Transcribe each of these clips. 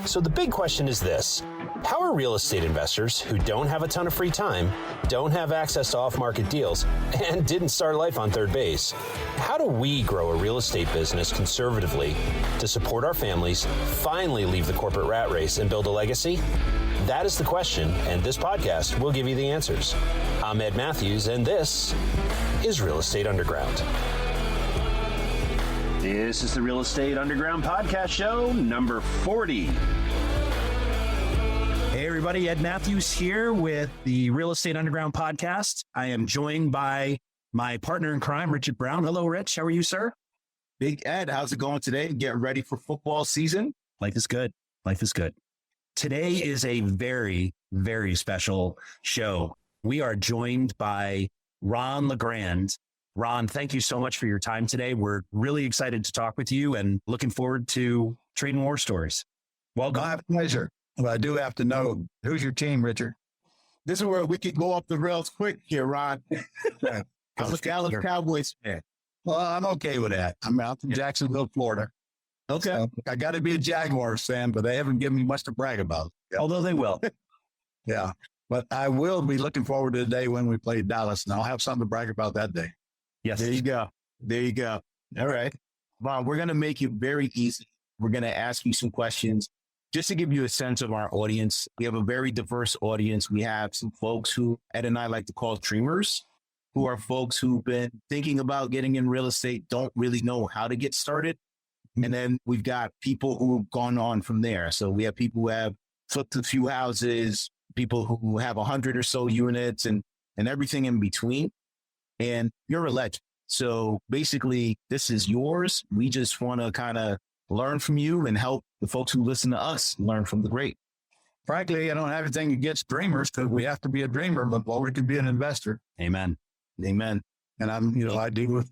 So the big question is this: how are real estate investors who don't have a ton of free time, don't have access to off-market deals, and didn't start life on third base, how do we grow a real estate business conservatively to support our families, finally leave the corporate rat race, and build a legacy? That is the question, and this podcast will give you the answers. I'm Ed Matthews, and this is Real Estate Underground. This is the Real Estate Underground podcast show, number 40. Hey, everybody. Ed Matthews here with the Real Estate Underground podcast. I am joined by my partner in crime, Richard Brown. Hello, Rich. How are you, sir? Big Ed, how's it going today? Getting ready for football season? Life is good. Life is good. Today is a very, very special show. We are joined by LeGrand. Ron, thank you so much for your time today. We're really excited to talk with you and looking forward to trading war stories. Welcome. My pleasure. Well, I do have to know, who's your team, Richard? This is where we could go off the rails quick here, Ron. I'm a Dallas Cowboys fan. Well, I'm okay with that. I'm out from Jacksonville, Florida. Okay. So I got to be a Jaguars fan, but they haven't given me much to brag about. Although they will. Yeah. But I will be looking forward to the day when we play Dallas, and I'll have something to brag about that day. Yes. There you go. There you go. All right. Ron, we're going to make it very easy. We're going to ask you some questions just to give you a sense of our audience. We have a very diverse audience. We have some folks who Ed and I like to call dreamers, who are folks who've been thinking about getting in real estate, don't really know how to get started. And then we've got people who've gone on from there. So we have people who have flipped a few houses, people who have 100 or so units and everything in between. And you're a legend. So basically, this is yours. We just want to kind of learn from you and help the folks who listen to us learn from the great. Frankly, I don't have anything against dreamers because we have to be a dreamer, but we can be an investor. Amen. Amen. And I deal with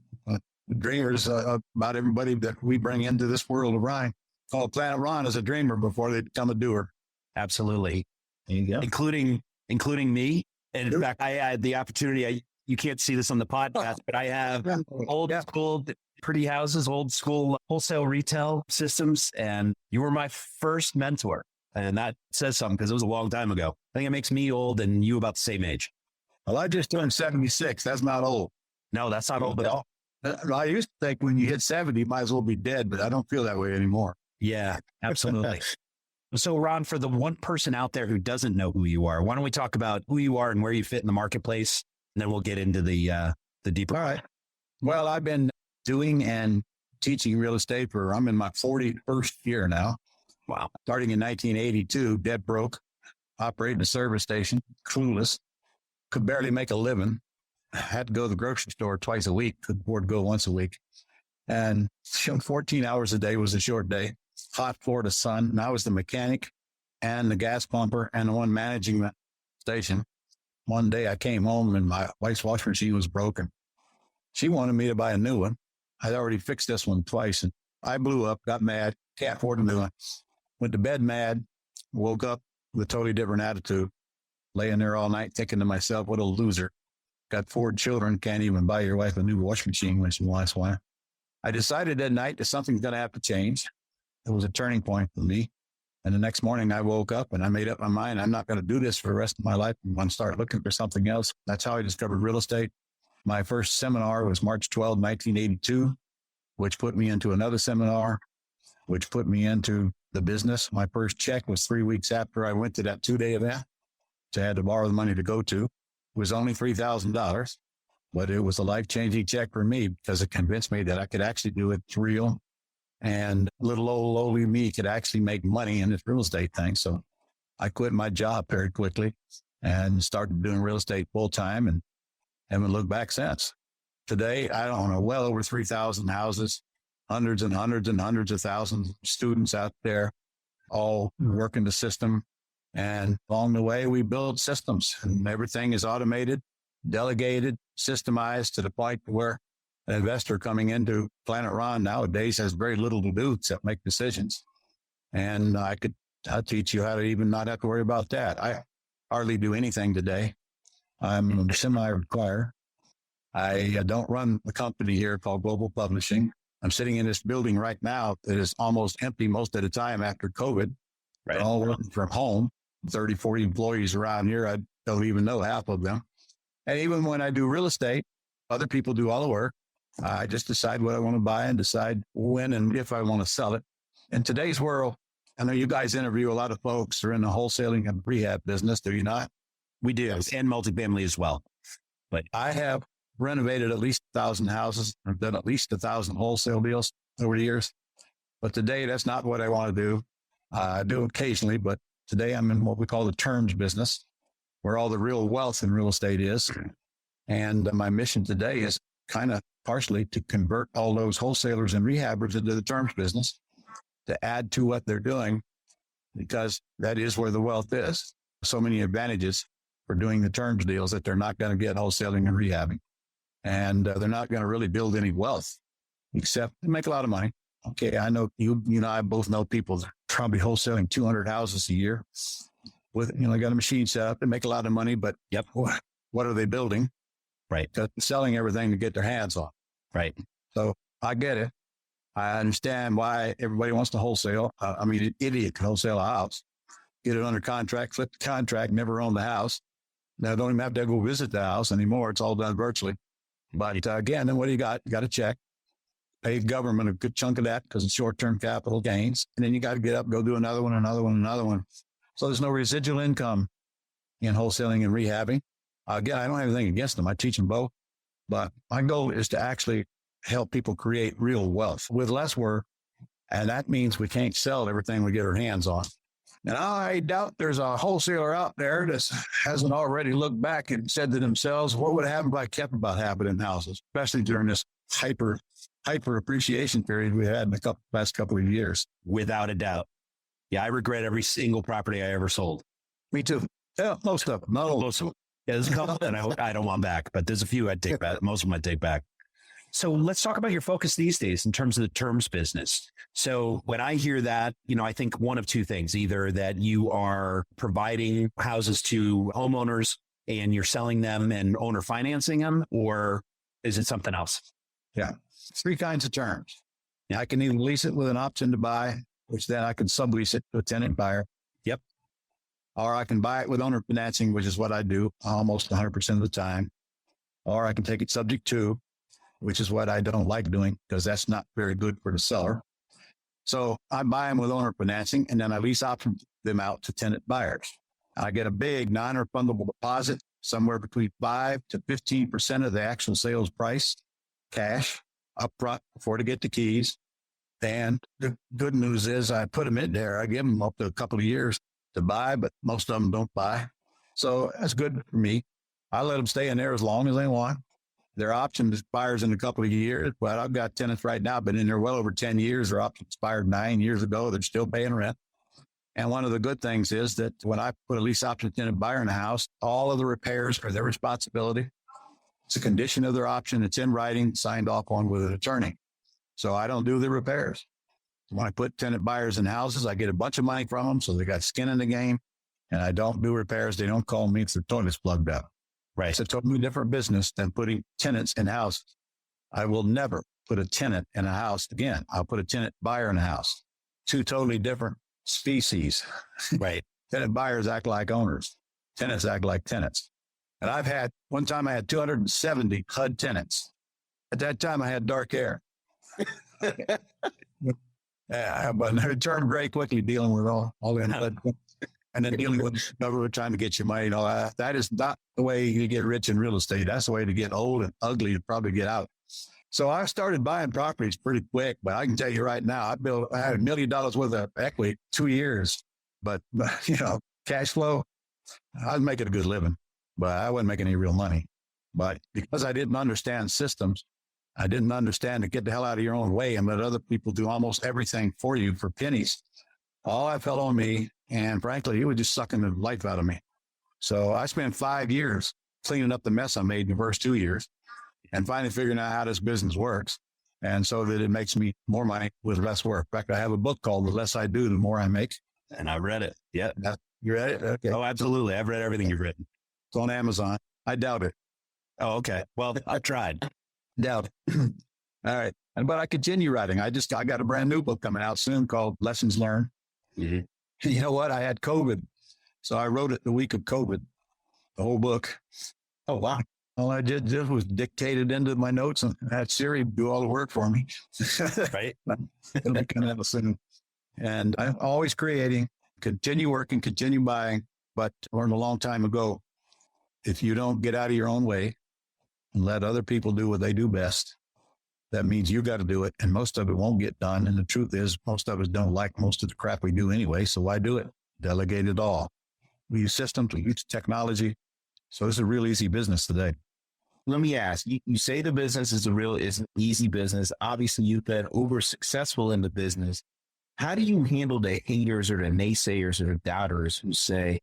dreamers about everybody that we bring into this world of Ryan. Call Planet Ron as a dreamer before they become a doer. Absolutely. There you go. Including me. And in fact, I had the opportunity. You can't see this on the podcast, but I have old school pretty houses, old school wholesale retail systems. And you were my first mentor. And that says something because it was a long time ago. I think it makes me old and you about the same age. Well, I just turned 76. That's not old. No, that's not old at all. I used to think when you hit 70, you might as well be dead, but I don't feel that way anymore. Yeah, absolutely. So, Ron, for the one person out there who doesn't know who you are, why don't we talk about who you are and where you fit in the marketplace? And then we'll get into the deeper. All right. Well, I've been doing and teaching real estate I'm in my 41st year now. Wow. Starting in 1982, dead broke, operating a service station, clueless, could barely make a living. Had to go to the grocery store twice a week, could afford to go once a week. And 14 hours a day was a short day. Hot Florida sun. And I was the mechanic and the gas pumper and the one managing the station. One day I came home and my wife's washing machine was broken. She wanted me to buy a new one. I'd already fixed this one twice and I blew up, got mad, can't afford a new one. Went to bed mad, woke up with a totally different attitude, laying there all night thinking to myself, what a loser. Got 4 children, can't even buy your wife a new washing machine when she wants one. I decided that night that something's going to have to change. It was a turning point for me. And the next morning I woke up and I made up my mind. I'm not going to do this for the rest of my life. I'm going to start looking for something else. That's how I discovered real estate. My first seminar was March 12, 1982, which put me into another seminar, which put me into the business. My first check was 3 weeks after I went to that 2-day event, which I had to borrow the money to go to. It was only $3,000, but it was a life-changing check for me because it convinced me that I could actually do it for real. And little old lowly me could actually make money in this real estate thing. So I quit my job very quickly and started doing real estate full time and haven't looked back since. Today, I don't know, well over 3,000 houses, hundreds and hundreds and hundreds of thousands of students out there, all working the system. And along the way, we build systems and everything is automated, delegated, systemized to the point where an investor coming into Planet Ron nowadays has very little to do except make decisions. And I'll teach you how to even not have to worry about that. I hardly do anything today. I'm semi-retired. I don't run a company here called Global Publishing. I'm sitting in this building right now that is almost empty most of the time after COVID. Right. They're all working from home. 30, 40 employees around here. I don't even know half of them. And even when I do real estate, other people do all the work. I just decide what I want to buy and decide when and if I want to sell it. In today's world, I know you guys interview a lot of folks who are in the wholesaling and rehab business, do you not? We do, and multifamily as well. But I have renovated at least 1,000 houses. I've done at least 1,000 wholesale deals over the years. But today, that's not what I want to do. I do occasionally, but today I'm in what we call the terms business, where all the real wealth in real estate is. And my mission today is kind of partially to convert all those wholesalers and rehabbers into the terms business, to add to what they're doing, because that is where the wealth is. So many advantages for doing the terms deals that they're not going to get wholesaling and rehabbing. And they're not going to really build any wealth, except they make a lot of money. Okay, I know you and I both know people that are probably wholesaling 200 houses a year with, they got a machine set up. They make a lot of money, but Yep. What are they building? Right. Because they're selling everything to get their hands on. Right. So I get it. I understand why everybody wants to wholesale. An idiot can wholesale a house, get it under contract, flip the contract, never own the house. Now, don't even have to go visit the house anymore. It's all done virtually. But again, then what do you got? You got to check. Pay government a good chunk of that because it's short-term capital gains. And then you got to get up, go do another one, another one, another one. So there's no residual income in wholesaling and rehabbing. Again, I don't have anything against them. I teach them both. But my goal is to actually help people create real wealth with less work. And that means we can't sell everything we get our hands on. And I doubt there's a wholesaler out there that hasn't already looked back and said to themselves, what would happen if I kept about half of them houses, especially during this hyper appreciation period we had in the last couple of years. Without a doubt. Yeah, I regret every single property I ever sold. Me too. Yeah, most of them. Not all. Most of them. Yeah, there's a couple that I don't want back, but there's a few I'd take back. Most of them I'd take back. So let's talk about your focus these days in terms of the terms business. So when I hear that, I think one of two things, either that you are providing houses to homeowners and you're selling them and owner financing them, or is it something else? Yeah. 3 kinds of terms. I can either lease it with an option to buy, which then I can sublease it to a tenant buyer. Yep. Or I can buy it with owner financing, which is what I do almost 100% of the time. Or I can take it subject to, which is what I don't like doing because that's not very good for the seller. So I buy them with owner financing and then I lease option them out to tenant buyers. I get a big non-refundable deposit, somewhere between 5 to 15% of the actual sales price, cash upfront before they get the keys. And the good news is I put them in there. I give them up to a couple of years to buy, but most of them don't buy. So that's good for me. I let them stay in there as long as they want. Their option expires in a couple of years, but I've got tenants right now, been in there well over 10 years. Their option expired 9 years ago. They're still paying rent. And one of the good things is that when I put a lease option tenant buyer in a house, all of the repairs are their responsibility. It's a condition of their option. It's in writing, signed off on with an attorney. So I don't do the repairs. When I put tenant buyers in houses, I get a bunch of money from them. So they got skin in the game and I don't do repairs. They don't call me if their toilet's plugged up. Right. It's a totally different business than putting tenants in houses. I will never put a tenant in a house again. I'll put a tenant buyer in a house. 2 totally different species. Right. Tenant buyers act like owners. Tenants act like tenants. And one time I had 270 HUD tenants. At that time I had dark hair. Yeah, but I turned very quickly dealing with all the HUD. And then dealing with government trying to get your money. That is not the way you get rich in real estate. That's the way to get old and ugly to probably get out. So I started buying properties pretty quick, but I can tell you right now, I had $1 million worth of equity 2 years, but cash flow, I was making a good living, but I wasn't making any real money. But because I didn't understand systems, I didn't understand to get the hell out of your own way and let other people do almost everything for you for pennies. All that fell on me. And frankly, it was just sucking the life out of me. So I spent 5 years cleaning up the mess I made in the first 2 years and finally figuring out how this business works. And so that it makes me more money with less work. In fact, I have a book called The Less I Do, The More I Make. And I read it. Yeah. You read it? Okay. Oh, absolutely. I've read everything you've written. It's on Amazon. I doubt it. Oh, okay. Well, I tried. Doubt it. All right. But I continue writing. I got a brand new book coming out soon called Lessons Learned. Mm-hmm. You know what? I had COVID. So I wrote it the week of COVID, the whole book. Oh, wow. All I did just was dictated into my notes and had Siri do all the work for me. Right. And I'm always creating, continue working, continue buying. But I learned a long time ago, if you don't get out of your own way and let other people do what they do best, that means you got to do it. And most of it won't get done. And the truth is, most of us don't like most of the crap we do anyway. So why do it? Delegate it all. We use systems, we use technology. So it's a real easy business today. Let me ask, you say the business is an easy business. Obviously, you've been uber successful in the business. How do you handle the haters or the naysayers or the doubters who say,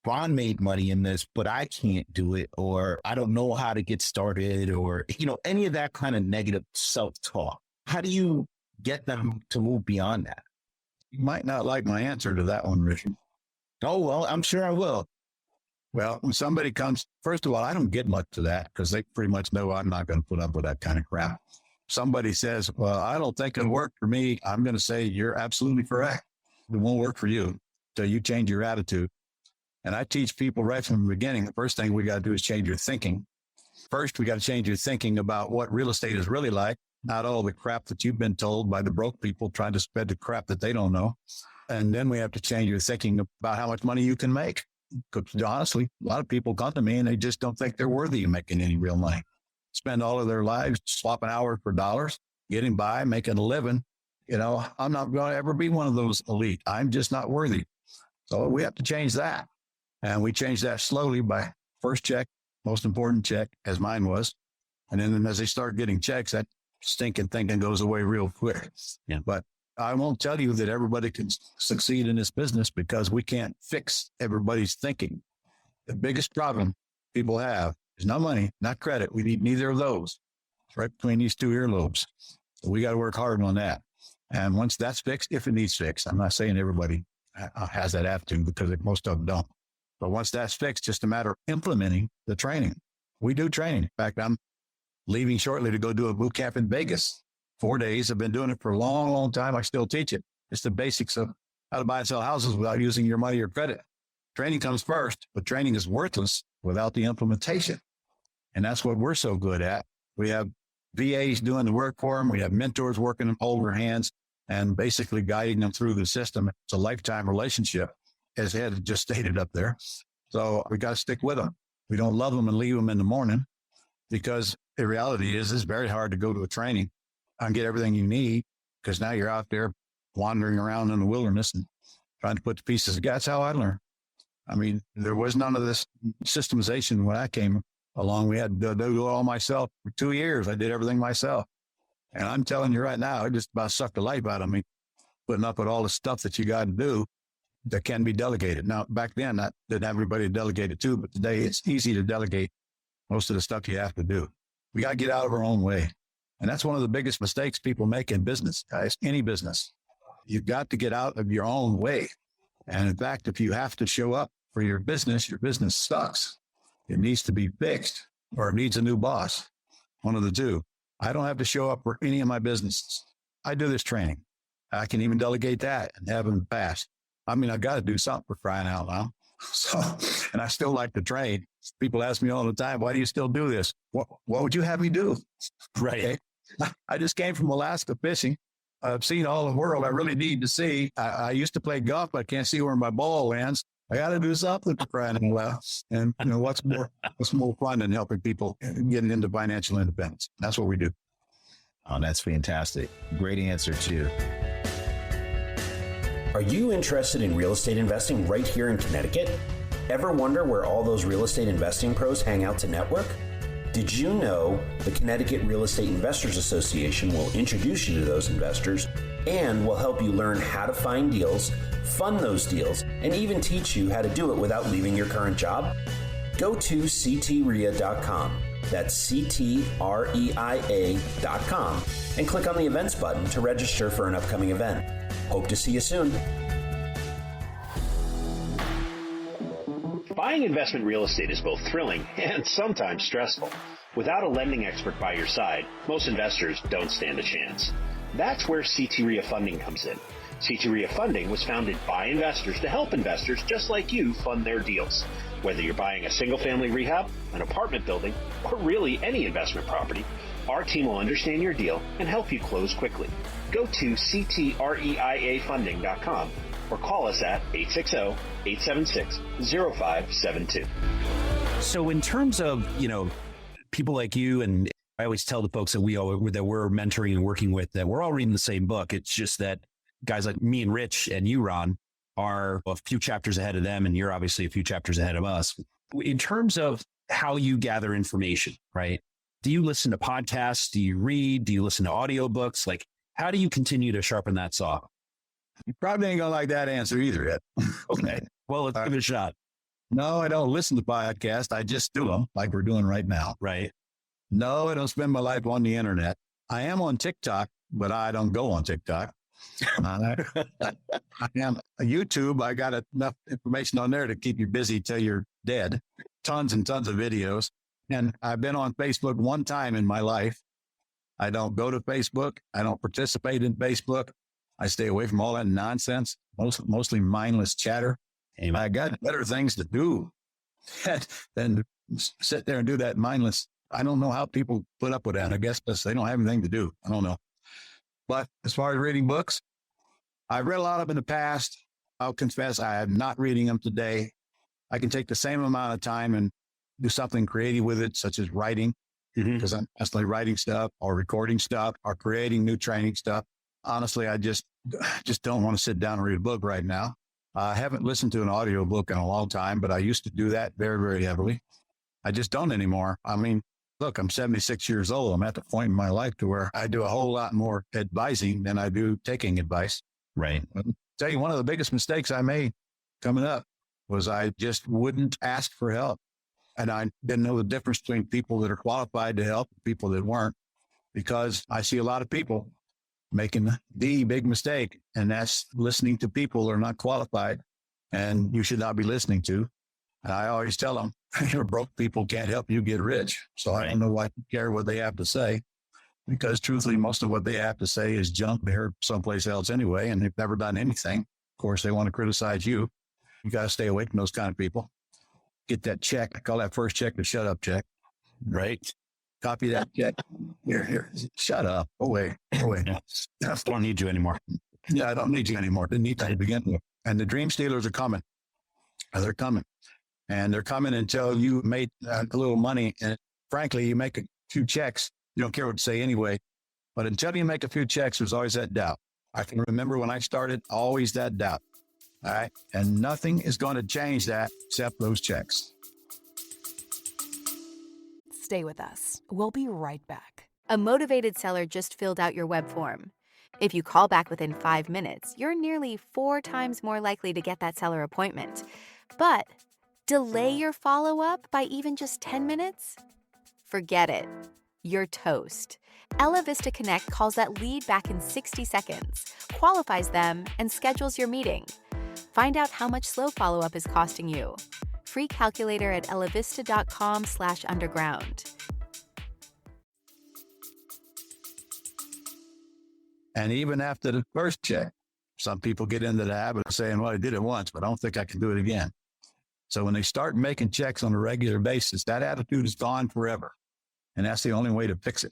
Ron made money in this, but I can't do it, or I don't know how to get started, or, any of that kind of negative self-talk? How do you get them to move beyond that? You might not like my answer to that one, Richard. Oh, well, I'm sure I will. Well, when somebody comes, first of all, I don't get much to that because they pretty much know I'm not going to put up with that kind of crap. Somebody says, well, I don't think it'll work for me. I'm going to say, you're absolutely correct. It won't work for you until you change your attitude. And I teach people right from the beginning, the first thing we got to do is change your thinking. First, we got to change your thinking about what real estate is really like, not all the crap that you've been told by the broke people trying to spread the crap that they don't know. And then we have to change your thinking about how much money you can make. Because honestly, a lot of people come to me and they just don't think they're worthy of making any real money. Spend all of their lives swapping hours for dollars, getting by, making a living. I'm not going to ever be one of those elite. I'm just not worthy. So we have to change that. And we change that slowly by first check, most important check, as mine was. And then as they start getting checks, that stinking thinking goes away real quick. Yeah. But I won't tell you that everybody can succeed in this business because we can't fix everybody's thinking. The biggest problem people have is not money, not credit. We need neither of those. It's right between these two earlobes. So we got to work hard on that. And once that's fixed, if it needs fixed, I'm not saying everybody has that attitude because most of them don't. But once that's fixed, just a matter of implementing the training. We do training. In fact, I'm leaving shortly to go do a boot camp in Vegas. 4 days. I've been doing it for a long, long time. I still teach it. It's the basics of how to buy and sell houses without using your money or credit. Training comes first, but training is worthless without the implementation. And that's what we're so good at. We have VAs doing the work for them. We have mentors working them, hold their hands and basically guiding them through the system. It's a lifetime relationship, as Ed had just stated up there. So we got to stick with them. We don't love them and leave them in the morning because the reality is it's very hard to go to a training and get everything you need because now you're out there wandering around in the wilderness and trying to put the pieces together. That's how I learned. I mean, there was none of this systemization when I came along. We had to do it all myself for 2 years. I did everything myself. And I'm telling you right now, it just about sucked the life out of me, putting up with all the stuff that you got to do that can be delegated. Now, back then, I didn't have everybody delegate it to, but today it's easy to delegate most of the stuff you have to do. We got to get out of our own way. And that's one of the biggest mistakes people make in business, guys, any business. You've got to get out of your own way. And in fact, if you have to show up for your business sucks. It needs to be fixed or it needs a new boss. One of the two. I don't have to show up for any of my businesses. I do this training. I can even delegate that and have them pass. I mean, I got to do something for crying out loud. So, and I still like to train. People ask me all the time, why do you still do this? What would you have me do? Right. Okay. I just came from Alaska fishing. I've seen all the world I really need to see. I used to play golf, but I can't see where my ball lands. I got to do something for crying out loud. And what's more fun than helping people getting into financial independence? That's what we do. Oh, that's fantastic. Great answer too. Are you interested in real estate investing right here in Connecticut? Ever wonder where all those real estate investing pros hang out to network? Did you know the Connecticut Real Estate Investors Association will introduce you to those investors and will help you learn how to find deals, fund those deals, and even teach you how to do it without leaving your current job? Go to ctrea.com. That's ctreia.com and click on the events button to register for an upcoming event. Hope to see you soon. Buying investment real estate is both thrilling and sometimes stressful. Without a lending expert by your side, most investors don't stand a chance. That's where CT REIA funding comes in. C2RIA Funding was founded by investors to help investors just like you fund their deals. Whether you're buying a single-family rehab, an apartment building, or really any investment property, our team will understand your deal and help you close quickly. Go to ctreiafunding.com or call us at 860-876-0572. So in terms of, people like you, and I always tell the folks that we're mentoring and working with that we're all reading the same book. It's just that guys like me and Rich and you, Ron, are a few chapters ahead of them, and you're obviously a few chapters ahead of us. In terms of how you gather information, right? Do you listen to podcasts? Do you read? Do you listen to audiobooks? Like, how do you continue to sharpen that saw? You probably ain't gonna like that answer either yet. Okay. Well, let's give it a shot. No, I don't listen to podcasts. I just do them like we're doing right now. Right. No, I don't spend my life on the internet. I am on TikTok, but I don't go on TikTok. I am YouTube. I got enough information on there to keep you busy till you're dead. Tons and tons of videos. And I've been on Facebook one time in my life. I don't go to Facebook. I don't participate in Facebook. I stay away from all that nonsense, mostly mindless chatter. Amen. I got better things to do than sit there and do that mindless. I don't know how people put up with that. I guess they don't have anything to do. I don't know. But as far as reading books, I've read a lot of them in the past. I'll confess I am not reading them today. I can take the same amount of time and do something creative with it, such as writing, because I'm constantly writing stuff or recording stuff or creating new training stuff. Honestly, I just don't want to sit down and read a book right now. I haven't listened to an audio book in a long time, but I used to do that very, very heavily. I just don't anymore. I mean, look, I'm 76 years old. I'm at the point in my life to where I do a whole lot more advising than I do taking advice. Right. I'll tell you, one of the biggest mistakes I made coming up was I just wouldn't ask for help. And I didn't know the difference between people that are qualified to help and people that weren't, because I see a lot of people making the big mistake, and that's listening to people that are not qualified and you should not be listening to. And I always tell them, your broke people can't help you get rich. So I don't know why you care what they have to say, because truthfully, most of what they have to say is junk they heard someplace else anyway, and they've never done anything. Of course, they want to criticize you. You got to stay away from those kind of people. Get that check. I call that first check the shut up check. Right. Copy that check. Here. Shut up. Go away. Yeah. I don't need you anymore. Yeah, I don't need you anymore. Didn't need that to begin with. And the dream stealers are coming. They're coming. And they're coming until you made a little money. And frankly, you make a few checks. You don't care what to say anyway. But until you make a few checks, there's always that doubt. I can remember when I started, always that doubt. All right. And nothing is going to change that except those checks. Stay with us. We'll be right back. A motivated seller just filled out your web form. If you call back within 5 minutes, you're nearly 4 times more likely to get that seller appointment. But delay your follow-up by even just 10 minutes? Forget it. You're toast. Ella Vista Connect calls that lead back in 60 seconds, qualifies them, and schedules your meeting. Find out how much slow follow-up is costing you. Free calculator at ellavista.com/underground. And even after the first check, some people get into the habit of saying, well, I did it once, but I don't think I can do it again. So when they start making checks on a regular basis, that attitude is gone forever. And that's the only way to fix it.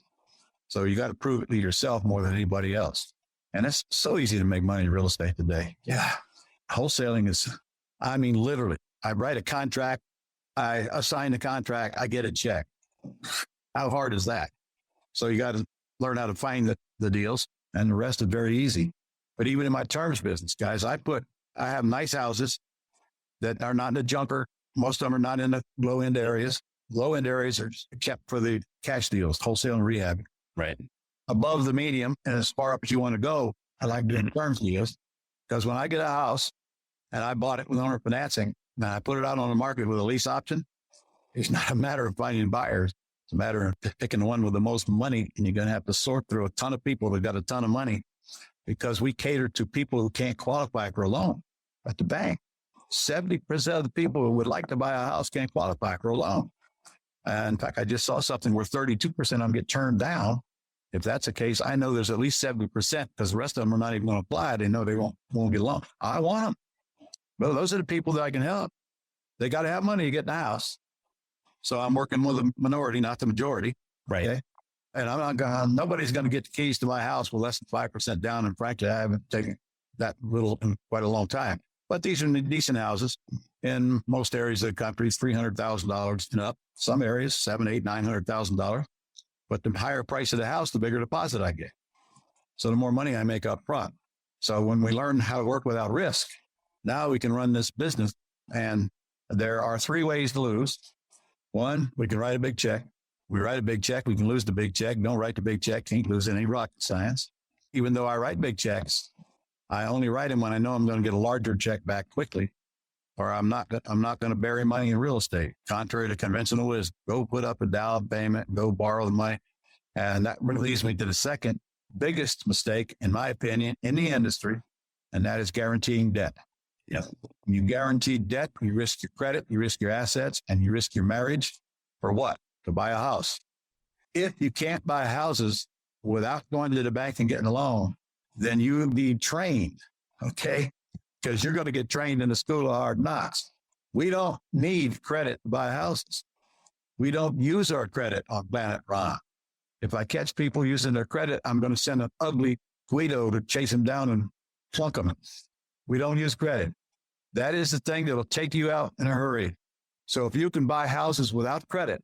So you got to prove it to yourself more than anybody else. And it's so easy to make money in real estate today. Yeah. Wholesaling is, I mean, literally, I write a contract, I assign the contract, I get a check. How hard is that? So you got to learn how to find the deals, and the rest is very easy. But even in my terms business, guys, I have nice houses that are not in the junker. Most of them are not in the low end areas. Low end areas are kept for the cash deals, wholesale and rehab. Right. Above the medium, and as far up as you want to go, I like doing terms deals, because when I get a house and I bought it with owner financing, and I put it out on the market with a lease option, it's not a matter of finding buyers. It's a matter of picking the one with the most money, and you're going to have to sort through a ton of people that got a ton of money, because we cater to people who can't qualify for a loan at the bank. 70% of the people who would like to buy a house can't qualify for a loan. And in fact, I just saw something where 32% of them get turned down If that's the case, I know there's at least 70% because the rest of them are not even going to apply. They know they won't get a loan. I want them. Well, those are the people that I can help. They got to have money to get in the house. So I'm working with the minority, not the majority. Right. Okay? And nobody's going to get the keys to my house with less than 5% down. And frankly, I haven't taken that little in quite a long time. But these are decent houses in most areas of the country, $300,000 and up. Some areas, $700,000, $800,000, $900,000. But the higher price of the house, the bigger deposit I get. So the more money I make up front. So when we learn how to work without risk, now we can run this business. And there are 3 ways to lose. 1, we can write a big check. We write a big check, we can lose the big check. Don't write the big check, can't lose any rocket science. Even though I write big checks, I only write them when I know I'm going to get a larger check back quickly, or I'm not going to bury money in real estate. Contrary to conventional wisdom, go put up a down payment, go borrow the money. And that leads me to the second biggest mistake, in my opinion, in the industry, and that is guaranteeing debt. Yeah. You guarantee debt, you risk your credit, you risk your assets, and you risk your marriage for what? To buy a house. If you can't buy houses without going to the bank and getting a loan, then you need trained, okay? Because you're going to get trained in the school of hard knocks. We don't need credit to buy houses. We don't use our credit on Planet Ron. If I catch people using their credit, I'm going to send an ugly Guido to chase them down and plunk them. We don't use credit. That is the thing that will take you out in a hurry. So if you can buy houses without credit,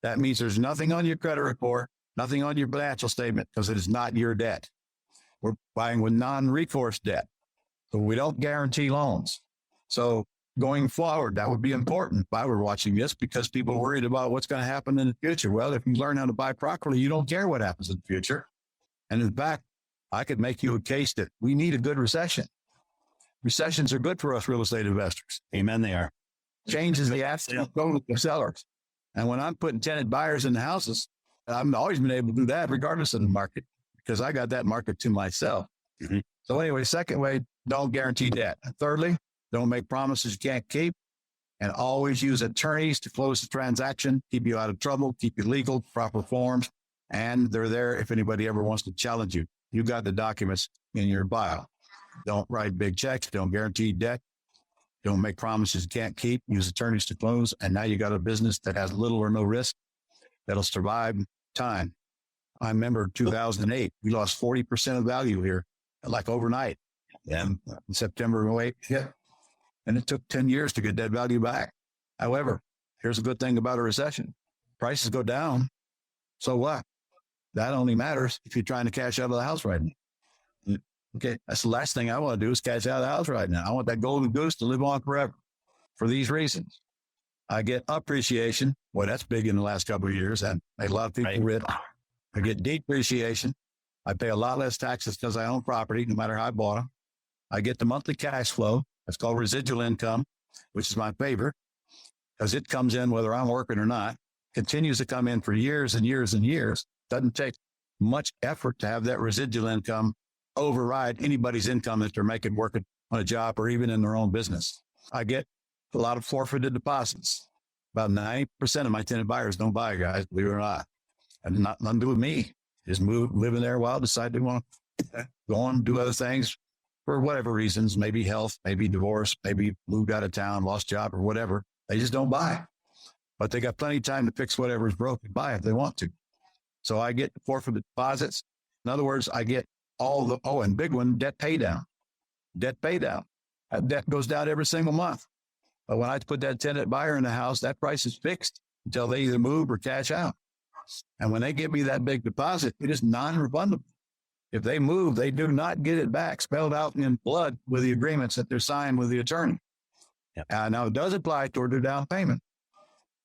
that means there's nothing on your credit report, nothing on your financial statement, because it is not your debt. We're buying with non-recourse debt. So we don't guarantee loans. So going forward, that would be important if I were watching this, because people are worried about what's going to happen in the future. Well, if you learn how to buy properly, you don't care what happens in the future. And in fact, I could make you a case that we need a good recession. Recessions are good for us real estate investors. Amen. They are. Changes the asset go to the sellers. And when I'm putting tenant buyers in the houses, I've always been able to do that regardless of the market, because I got that market to myself. Mm-hmm. So anyway, second way, don't guarantee debt. And thirdly, don't make promises you can't keep, and always use attorneys to close the transaction, keep you out of trouble, keep you legal, proper forms, and they're there if anybody ever wants to challenge you. You got the documents in your file. Don't write big checks. Don't guarantee debt. Don't make promises you can't keep. Use attorneys to close. And now you got a business that has little or no risk that'll survive time. I remember 2008, we lost 40% of value here, like overnight. And in September of 2008, yeah. And it took 10 years to get that value back. However, here's a good thing about a recession. Prices go down. So what? That only matters if you're trying to cash out of the house right now. Okay, that's the last thing I want to do is cash out of the house right now. I want that golden goose to live on forever for these reasons. I get appreciation. Well, that's big in the last couple of years, and made a lot of people rich. I get depreciation. I pay a lot less taxes because I own property, no matter how I bought them. I get the monthly cash flow. That's called residual income, which is my favorite because it comes in whether I'm working or not. Continues to come in for years and years and years. Doesn't take much effort to have that residual income override anybody's income that they're making working on a job or even in their own business. I get a lot of forfeited deposits. About 90% of my tenant buyers don't buy, guys, believe it or not. And nothing to do with me. Just move, live in there a while, decide they want to go on, do other things for whatever reasons, maybe health, maybe divorce, maybe moved out of town, lost job or whatever. They just don't buy. But they got plenty of time to fix whatever's broke and buy if they want to. So I get forfeited deposits. In other words, I get all the, and big one, debt pay down. Debt pay down. That debt goes down every single month. But when I put that tenant buyer in the house, that price is fixed until they either move or cash out. And when they give me that big deposit, it is non-refundable. If they move, they do not get it back, spelled out in blood with the agreements that they're signed with the attorney. Yep. Now, it does apply toward their down payment.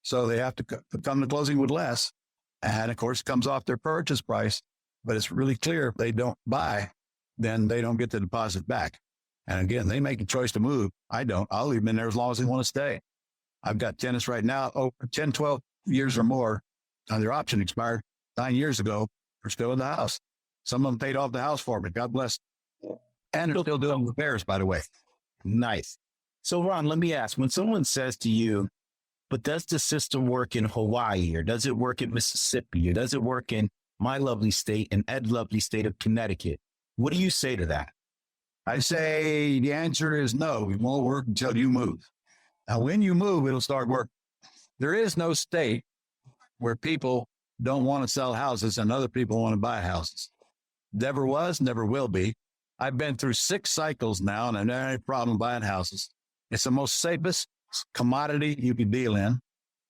So they have to come to closing with less. And, of course, it comes off their purchase price. But it's really clear if they don't buy, then they don't get the deposit back. And again, they make a choice to move. I don't. I'll leave them in there as long as they want to stay. I've got tenants right now, 10, 12 years or more, and their option expired 9 years ago. They're still in the house. Some of them paid off the house for me. God bless. And they're still doing repairs, by the way. Nice. So, Ron, let me ask, when someone says to you, but does the system work in Hawaii, or does it work in Mississippi, or does it work in my lovely state and Ed's lovely state of Connecticut. What do you say to that? I say the answer is no. It won't work until you move. Now, when you move, it'll start working. There is no state where people don't want to sell houses and other people want to buy houses. Never was, never will be. I've been through 6 cycles now, and I've never had any problem buying houses. It's the most safest commodity you can deal in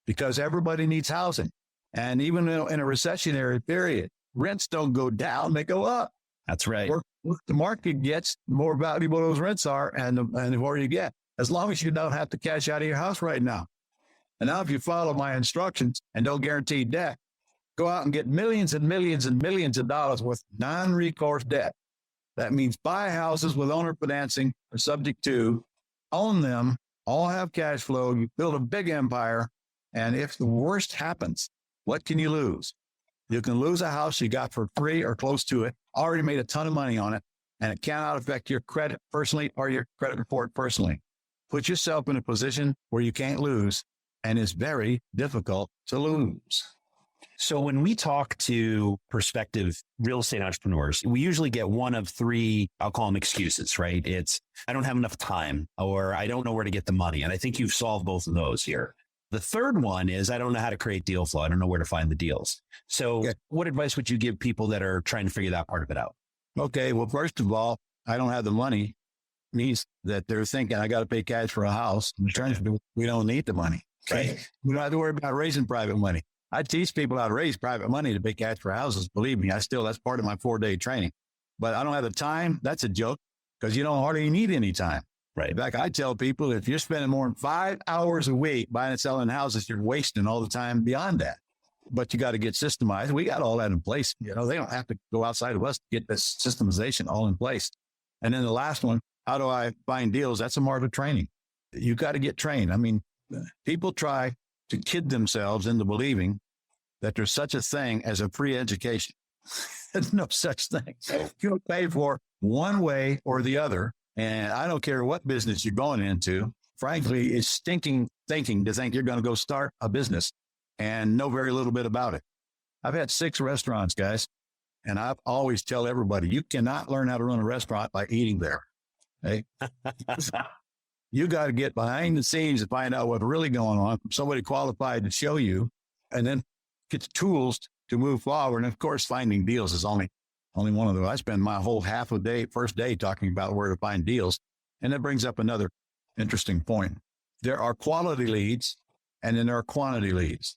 because everybody needs housing. And even in a recessionary period, rents don't go down, they go up. That's right. The market gets, the more valuable those rents are, and the more you get, as long as you don't have to cash out of your house right now. And now if you follow my instructions and don't guarantee debt, go out and get millions and millions and millions of dollars worth of non-recourse debt. That means buy houses with owner financing or subject to, own them, all have cash flow, you build a big empire, and if the worst happens, what can you lose? You can lose a house you got for free or close to it, already made a ton of money on it, and it cannot affect your credit personally or your credit report personally. Put yourself in a position where you can't lose, and it's very difficult to lose. So when we talk to prospective real estate entrepreneurs, we usually get one of 3, I'll call them excuses, right? It's, I don't have enough time, or I don't know where to get the money. And I think you've solved both of those here. The third one is, I don't know how to create deal flow. I don't know where to find the deals. So what advice would you give people that are trying to figure that part of it out? Okay, well, first of all, I don't have the money means that they're thinking I got to pay cash for a house. We don't need the money. Okay. We don't have to worry about raising private money. I teach people how to raise private money to pay cash for houses. Believe me, that's part of my 4-day training. But I don't have the time. That's a joke because you don't hardly need any time. Right. In fact, I tell people if you're spending more than 5 hours a week buying and selling houses, you're wasting all the time beyond that. But you got to get systemized. We got all that in place. They don't have to go outside of us to get this systemization all in place. And then the last one, how do I find deals? That's a part of training. You got to get trained. I mean, people try to kid themselves into believing that there's such a thing as a free education. There's no such thing. You'll pay for one way or the other. And I don't care what business you're going into. Frankly, it's stinking thinking to think you're going to go start a business and know very little bit about it. I've had 6 restaurants, guys, and I always tell everybody, you cannot learn how to run a restaurant by eating there. Okay? You got to get behind the scenes and find out what's really going on from somebody qualified to show you, and then get the tools to move forward. And of course, finding deals is only one of those. I spend my whole first day talking about where to find deals. And that brings up another interesting point. There are quality leads and then there are quantity leads.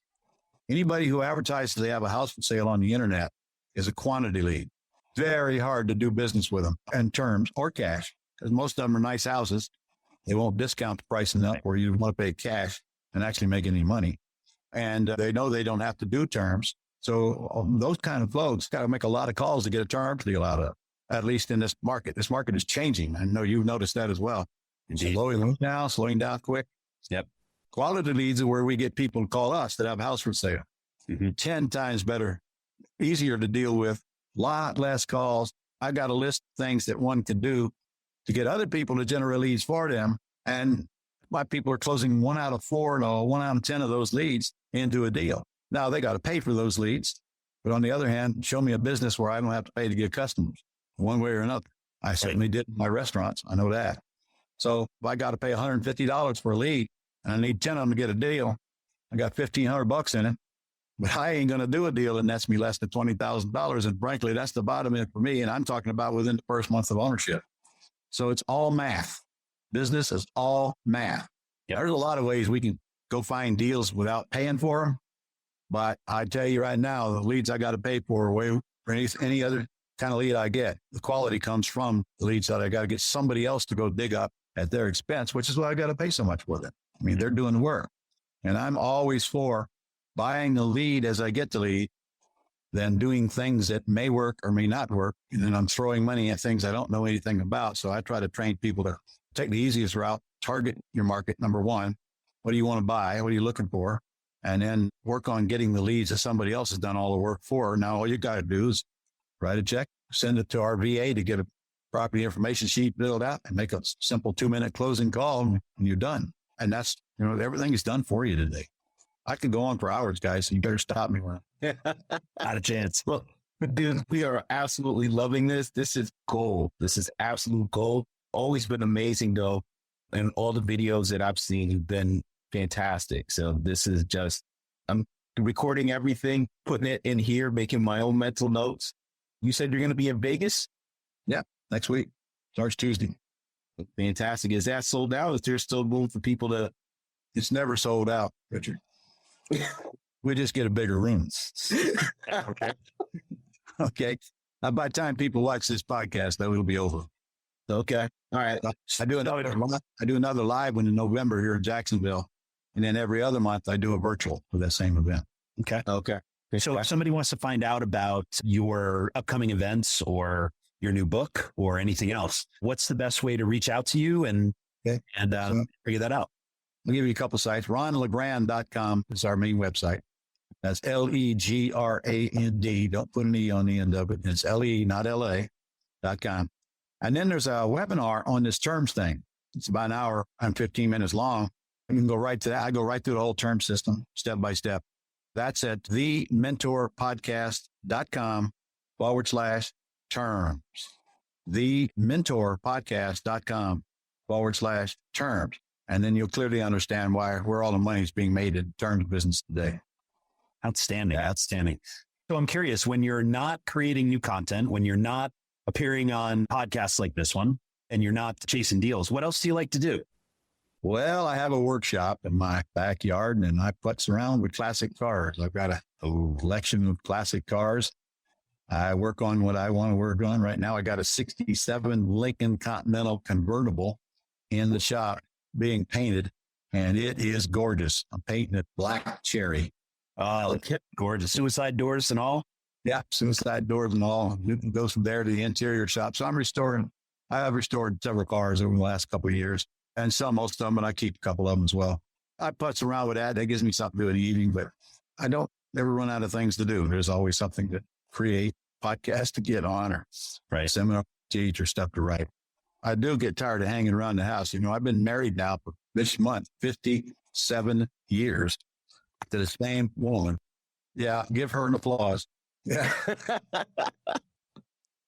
Anybody who advertises they have a house for sale on the internet is a quantity lead. Very hard to do business with them in terms or cash, because most of them are nice houses. They won't discount the price enough where you want to pay cash and actually make any money. And they know they don't have to do terms. So those kind of folks got to make a lot of calls to get a term deal out of, at least in this market. This market is changing. I know you've noticed that as well. It's slowing down quick. Yep. Quality leads are where we get people to call us that have a house for sale. 10 times better, easier to deal with, lot less calls. I got a list of things that one can do to get other people to generate leads for them. And my people are closing 1 out of 4, no, 1 out of 10 of those leads into a deal. Now they got to pay for those leads. But on the other hand, show me a business where I don't have to pay to get customers one way or another. I certainly did in my restaurants. I know that. So if I got to pay $150 for a lead and I need 10 of them to get a deal, I got $1,500 in it, but I ain't going to do a deal that nets me less than $20,000. And frankly, that's the bottom end for me. And I'm talking about within the first month of ownership. So it's all math. Business is all math. Yeah. There's a lot of ways we can go find deals without paying for them. But I tell you right now, the leads I got to pay for way for any other kind of lead I get. The quality comes from the leads that I got to get somebody else to go dig up at their expense, which is why I got to pay so much for them. I mean, they're doing the work. And I'm always for buying the lead as I get the lead than doing things that may work or may not work. And then I'm throwing money at things I don't know anything about. So I try to train people to take the easiest route, target your market. Number one, what do you want to buy? What are you looking for? And then work on getting the leads that somebody else has done all the work for. Now, all you got to do is write a check, send it to our VA to get a property information sheet filled out and make a simple 2-minute closing call and you're done. And that's, everything is done for you today. I could go on for hours, guys. So you better stop me when not a chance. Well, Dude, we are absolutely loving this. This is gold. This is absolute gold. Always been amazing, though. And all the videos that I've seen have been fantastic. So this is just, I'm recording everything, putting it in here, making my own mental notes. You said you're going to be in Vegas? Yeah, next week. Starts Tuesday. Fantastic. Is that sold out? Is there still room for people to? It's never sold out, Richard. We just get a bigger room. Okay. Okay. By the time people watch this podcast, that will be over. Okay. All right. I do another live one in November here in Jacksonville. And then every other month I do a virtual for that same event. Okay. Okay. So if somebody wants to find out about your upcoming events or your new book or anything else, what's the best way to reach out to you and figure that out? I'll give you a couple sites. RonLeGrand.com is our main website. That's LeGrand. Don't put an E on the end of it. It's LE, not LA.com. And then there's a webinar on this terms thing. It's about an hour and 15 minutes long. You can go right to that. I go right through the whole term system, step by step. That's at thementorpodcast.com/terms. thementorpodcast.com/terms. And then you'll clearly understand where all the money is being made in terms business today. Outstanding. Outstanding. So I'm curious, when you're not creating new content, when you're not appearing on podcasts like this one, and you're not chasing deals, what else do you like to do? Well, I have a workshop in my backyard and I putz around with classic cars. I've got a collection of classic cars. I work on what I want to work on. Right now, I got a 67 Lincoln Continental convertible in the shop being painted, and it is gorgeous. I'm painting it black cherry. Oh, gorgeous. Suicide doors and all? Yeah, suicide doors and all. It goes from there to the interior shop. So I have restored several cars over the last couple of years, and most of them, and I keep a couple of them as well. I putz around with that. That gives me something to do in the evening, but I don't ever run out of things to do. There's always something to create, podcast to get on, or seminar to teach, or stuff to write. I do get tired of hanging around the house. I've been married now for this month, 57 years to the same woman. Yeah, give her an applause. Yeah.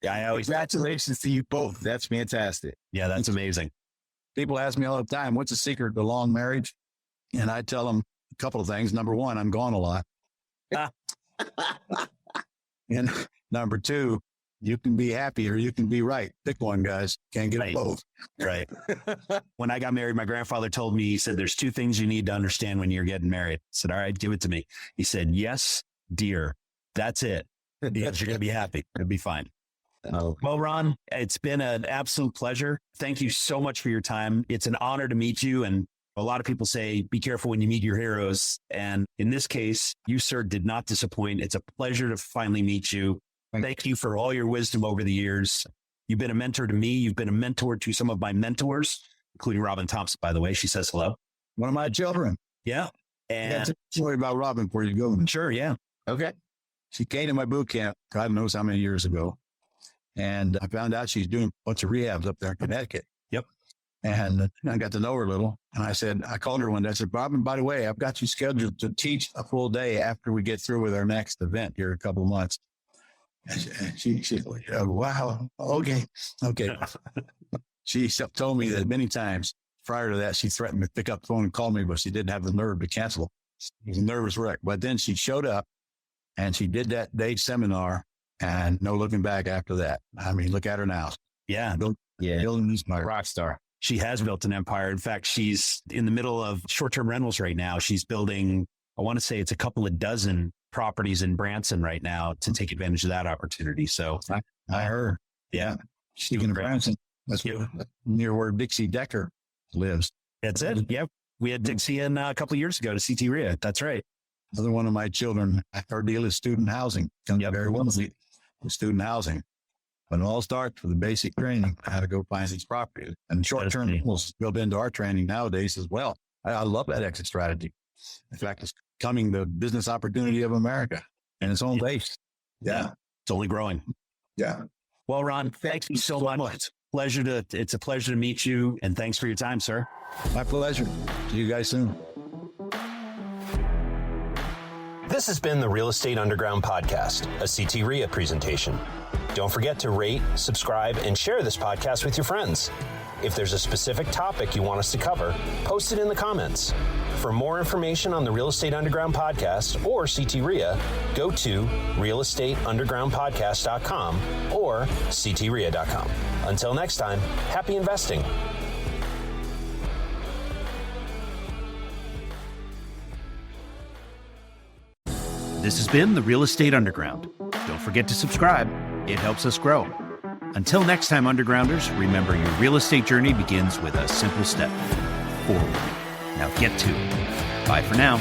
Yeah, Congratulations to you both. That's fantastic. Yeah, that's amazing. People ask me all the time, what's the secret to long marriage? And I tell them a couple of things. Number one, I'm gone a lot. And number two, you can be happy or you can be right. Pick one, guys. Can't get both. Right. When I got married, my grandfather told me, he said, there's two things you need to understand when you're getting married. I said, all right, give it to me. He said, yes, dear. That's it. Yes, you're going to be happy. It'll be fine. Oh. Well, Ron, it's been an absolute pleasure. Thank you so much for your time. It's an honor to meet you. And a lot of people say, be careful when you meet your heroes. And in this case, you, sir, did not disappoint. It's a pleasure to finally meet you. Thank you for all your wisdom over the years. You've been a mentor to me. You've been a mentor to some of my mentors, including Robin Thompson, by the way. She says hello. One of my children. Yeah. And tell a story about Robin before you go. Sure. Yeah. Okay. She came to my boot camp, God knows how many years ago. And I found out she's doing a bunch of rehabs up there in Connecticut. Yep. And I got to know her a little. And I called her one day. I said, Robin, by the way, I've got you scheduled to teach a full day after we get through with our next event here in a couple of months. And she wow. Okay. She told me that many times prior to that, she threatened to pick up the phone and call me, but she didn't have the nerve to cancel. It was a nervous wreck. But then she showed up and she did that day seminar and no looking back after that. I mean, look at her now. Yeah. Building this rock star. She has built an empire. In fact, she's in the middle of short-term rentals right now. She's building, I want to say it's a couple of dozen properties in Branson right now to take advantage of that opportunity. So I heard. Yeah. Speaking of Branson, that's near where Dixie Decker lives. That's it. Yep. We had Dixie in a couple of years ago to CT RIA. That's right. Another one of my children, our deal is student housing. Comes very well with student housing. But it all starts with the basic training, how to go find these properties. And short-term rentals built into our training nowadays as well. I love that exit strategy. In fact, it's becoming the business opportunity of America and its own base. Yeah. It's only growing. Yeah. Well, Ron, thank you so much. It's a pleasure to meet you. And thanks for your time, sir. My pleasure. See you guys soon. This has been the Real Estate Underground Podcast, a CT RIA presentation. Don't forget to rate, subscribe, and share this podcast with your friends. If there's a specific topic you want us to cover, post it in the comments. For more information on the Real Estate Underground Podcast or CT RIA, go to realestateundergroundpodcast.com or ctria.com. Until next time, happy investing. This has been the Real Estate Underground. Don't forget to subscribe. It helps us grow. Until next time, Undergrounders, remember your real estate journey begins with a simple step forward. Now get to it. Bye for now.